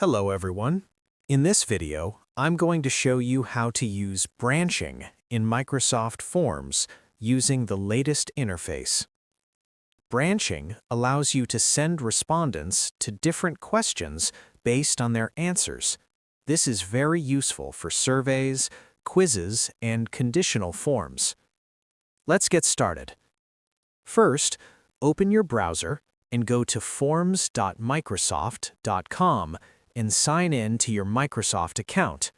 Hello everyone. In this video, I'm going to show you how to use branching in Microsoft Forms using the latest interface. Branching allows you to send respondents to different questions based on their answers. This is very useful for surveys, quizzes, and conditional forms. Let's get started. First, open your browser and go to forms.microsoft.com and sign in to your Microsoft account.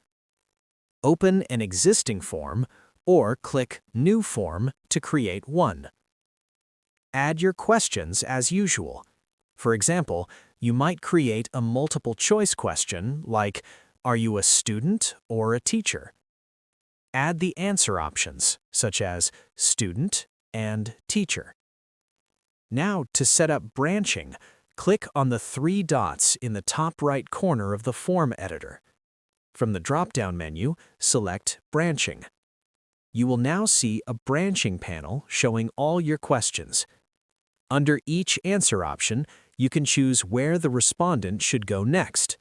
Open an existing form or click New Form to create one. Add your questions as usual. For example, you might create a multiple-choice question like, "Are you a student or a teacher?" Add the answer options, such as student and teacher. Now, to set up branching, click on the three dots in the top right corner of the form editor. From the drop-down menu, select Branching. You will now see a branching panel showing all your questions. Under each answer option, you can choose where the respondent should go next.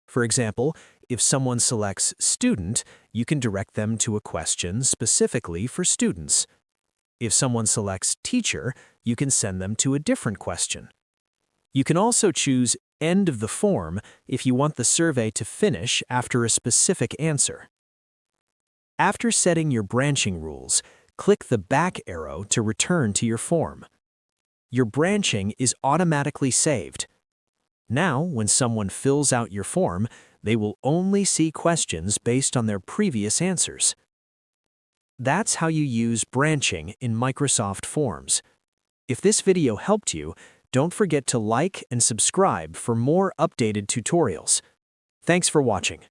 For example, if someone selects Student, you can direct them to a question specifically for students. If someone selects Teacher, you can send them to a different question. You can also choose End of the form if you want the survey to finish after a specific answer. After setting your branching rules, click the back arrow to return to your form. Your branching is automatically saved. Now, when someone fills out your form, they will only see questions based on their previous answers. That's how you use branching in Microsoft Forms. If this video helped you, don't forget to like and subscribe for more updated tutorials. Thanks for watching.